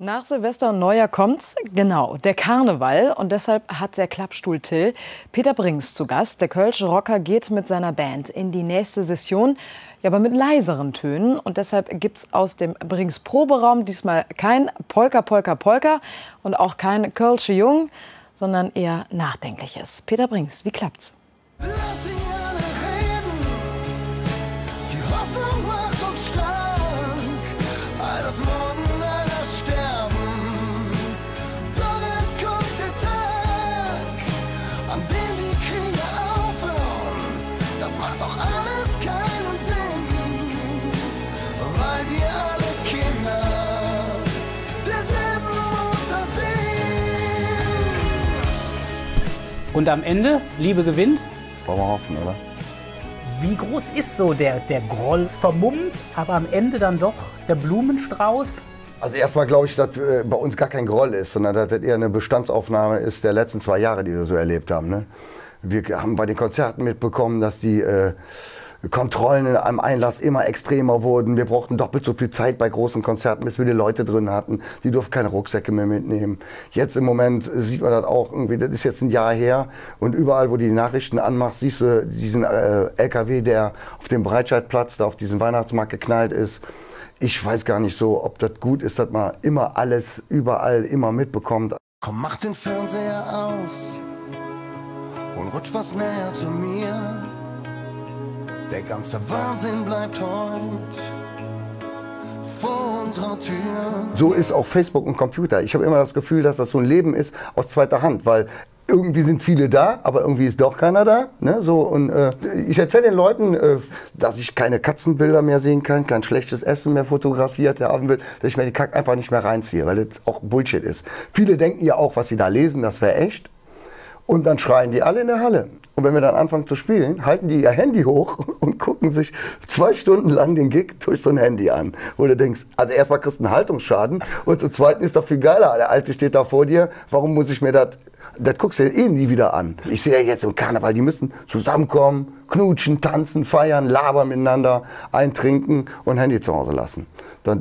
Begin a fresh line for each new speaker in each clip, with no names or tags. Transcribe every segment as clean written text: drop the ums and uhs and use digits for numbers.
Nach Silvester und Neujahr kommt's, genau, der Karneval. Und deshalb hat der Klappstuhl Till Peter Brings zu Gast. Der kölsche Rocker geht mit seiner Band in die nächste Session, ja, aber mit leiseren Tönen. Und deshalb gibt's aus dem Brings Proberaum diesmal kein Polka, Polka, Polka und auch kein Kölsche Jung, sondern eher Nachdenkliches. Peter Brings, wie klappt's?
Und am Ende, Liebe gewinnt?
Wollen wir hoffen, oder?
Wie groß ist so der Groll? Vermummt, aber am Ende dann doch der Blumenstrauß?
Also erstmal glaube ich, dass bei uns gar kein Groll ist, sondern dass das eher eine Bestandsaufnahme ist der letzten 2 Jahre, die wir so erlebt haben. Ne? Wir haben bei den Konzerten mitbekommen, dass die Kontrollen am Einlass immer extremer wurden. Wir brauchten doppelt so viel Zeit bei großen Konzerten, bis wir die Leute drin hatten. Die durften keine Rucksäcke mehr mitnehmen. Jetzt im Moment sieht man das auch irgendwie, das ist jetzt ein Jahr her. Und überall, wo du die Nachrichten anmachst, siehst du diesen LKW, der auf dem Breitscheidplatz, da auf diesen Weihnachtsmarkt geknallt ist. Ich weiß gar nicht so, ob das gut ist, dass man immer alles, überall, immer mitbekommt.
Komm, mach den Fernseher aus und rutsch was näher zu mir. Der ganze Wahnsinn bleibt heute vor unserer Tür.
So ist auch Facebook und Computer. Ich habe immer das Gefühl, dass das so ein Leben ist aus zweiter Hand, weil irgendwie sind viele da, aber irgendwie ist doch keiner da. Ne? So, und, ich erzähle den Leuten, dass ich keine Katzenbilder mehr sehen kann, kein schlechtes Essen mehr fotografiert haben will, dass ich mir die Kack einfach nicht mehr reinziehe, weil das auch Bullshit ist. Viele denken ja auch, was sie da lesen, das wäre echt. Und dann schreien die alle in der Halle. Und wenn wir dann anfangen zu spielen, halten die ihr Handy hoch und gucken sich 2 Stunden lang den Gig durch so ein Handy an. Wo du denkst, also erstmal kriegst du einen Haltungsschaden und zum Zweiten ist doch viel geiler. Der Alte steht da vor dir, warum muss ich mir das guckst du eh nie wieder an. Ich sehe ja jetzt im Karneval, die müssen zusammenkommen, knutschen, tanzen, feiern, labern miteinander, eintrinken und Handy zu Hause lassen.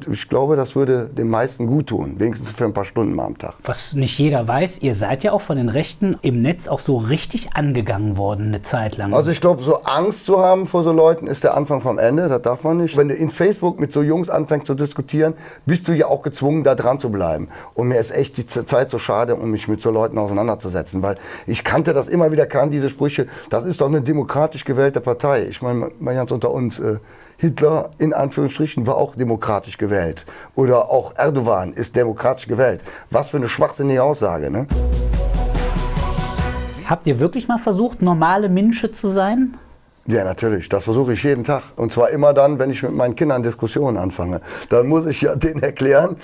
Ich glaube, das würde den meisten gut tun, wenigstens für ein paar Stunden mal am Tag.
Was nicht jeder weiß, ihr seid ja auch von den Rechten im Netz auch so richtig angegangen worden eine Zeit lang.
Also ich glaube, so Angst zu haben vor so Leuten ist der Anfang vom Ende, das darf man nicht. Wenn du in Facebook mit so Jungs anfängst zu diskutieren, bist du ja auch gezwungen, da dran zu bleiben. Und mir ist echt die Zeit so schade, um mich mit so Leuten auseinanderzusetzen, weil ich kannte das immer wieder, diese Sprüche, das ist doch eine demokratisch gewählte Partei. Ich meine, mal ganz unter uns, Hitler in Anführungsstrichen war auch demokratisch gewählt. Oder auch Erdogan ist demokratisch gewählt. Was für eine schwachsinnige Aussage, ne?
Habt ihr wirklich mal versucht, normale Menschen zu sein?
Ja, natürlich. Das versuche ich jeden Tag. Und zwar immer dann, wenn ich mit meinen Kindern Diskussionen anfange. Dann muss ich ja denen erklären,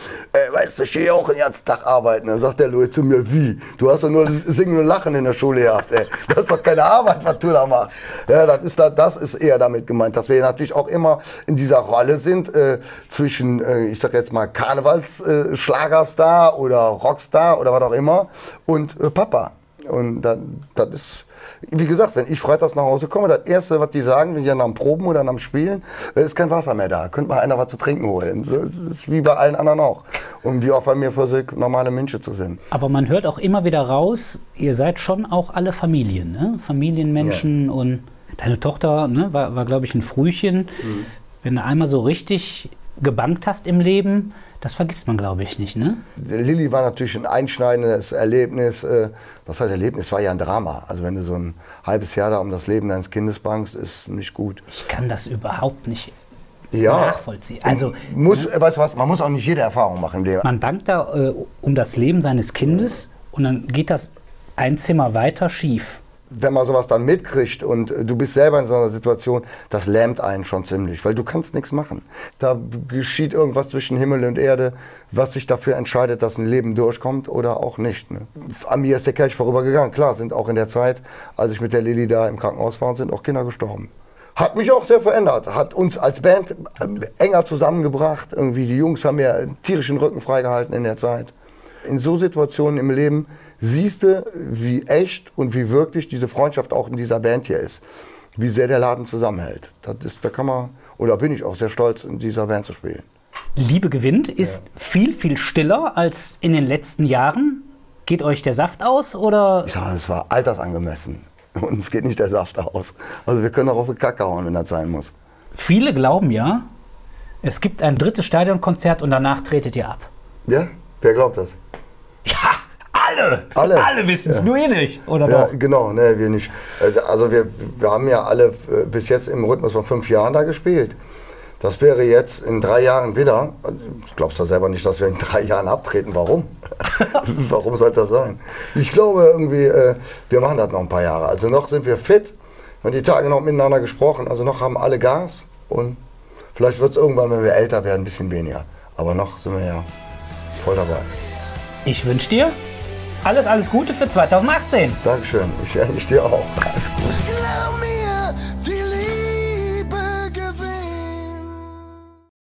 weißt du, ich gehe auch den ganzen Tag arbeiten. Dann sagt der Louis zu mir, wie? Du hast doch nur Singen und Lachen in der Schule gehabt, ey. Das ist doch keine Arbeit, was du da machst. Ja, das ist eher damit gemeint, dass wir natürlich auch immer in dieser Rolle sind zwischen, ich sag jetzt mal, Karnevalsschlagerstar oder Rockstar oder was auch immer und Papa. Und das ist, wie gesagt, wenn ich freitags nach Hause komme, das Erste, was die sagen, wenn ich dann am Proben oder am Spielen, ist kein Wasser mehr da. Könnte mal einer was zu trinken holen. Das ist wie bei allen anderen auch. Und wie auch bei mir versucht, normale Menschen zu sind.
Aber man hört auch immer wieder raus, ihr seid schon auch alle Familien, ne? Familienmenschen. Ja. Und deine Tochter, ne, war glaube ich, ein Frühchen. Mhm. Wenn du einmal so richtig gebankt hast im Leben, das vergisst man, glaube ich, nicht, ne?
Lilly war natürlich ein einschneidendes Erlebnis. Was heißt Erlebnis? War ja ein Drama. Also wenn du so ein halbes Jahr da um das Leben deines Kindes bangst, ist nicht gut.
Ich kann das überhaupt nicht nachvollziehen. Also,
weißt du was, man muss auch nicht jede Erfahrung machen im Leben.
Man bangt da um das Leben seines Kindes und dann geht das ein Zimmer weiter schief.
Wenn man sowas dann mitkriegt und du bist selber in so einer Situation, das lähmt einen schon ziemlich, weil du kannst nichts machen. Da geschieht irgendwas zwischen Himmel und Erde, was sich dafür entscheidet, dass ein Leben durchkommt oder auch nicht. Ne? An mir ist der Kelch vorübergegangen. Klar, sind auch in der Zeit, als ich mit der Lilly da im Krankenhaus war, sind auch Kinder gestorben. Hat mich auch sehr verändert, hat uns als Band enger zusammengebracht. Irgendwie die Jungs haben mir tierischen Rücken freigehalten in der Zeit. In so Situationen im Leben siehst du, wie echt und wie wirklich diese Freundschaft auch in dieser Band hier ist. Wie sehr der Laden zusammenhält. Da kann man, oder bin ich auch sehr stolz, in dieser Band zu spielen.
Liebe gewinnt, ist viel, viel stiller als in den letzten Jahren. Geht euch der Saft aus oder?
Ich sage, es war altersangemessen. Und es geht nicht der Saft aus. Also wir können auch auf die Kacke hauen, wenn das sein muss.
Viele glauben ja, es gibt ein drittes Stadionkonzert und danach tretet ihr ab.
Ja? Wer glaubt das?
Ja, alle wissen es, nur ihr nicht, oder
Ja,
doch?
genau, ne, wir nicht. Also wir haben ja alle bis jetzt im Rhythmus von 5 Jahren da gespielt. Das wäre jetzt in 3 Jahren wieder. Ich glaube ja selber nicht, dass wir in 3 Jahren abtreten. Warum? Warum soll das sein? Ich glaube irgendwie, wir machen das noch ein paar Jahre. Also noch sind wir fit. Wir haben die Tage noch miteinander gesprochen. Also noch haben alle Gas. Und vielleicht wird es irgendwann, wenn wir älter werden, ein bisschen weniger. Aber noch sind wir ja voll dabei.
Ich wünsche dir alles Gute für 2018.
Dankeschön. Ich dir auch. Alles gut.
Glaub mir,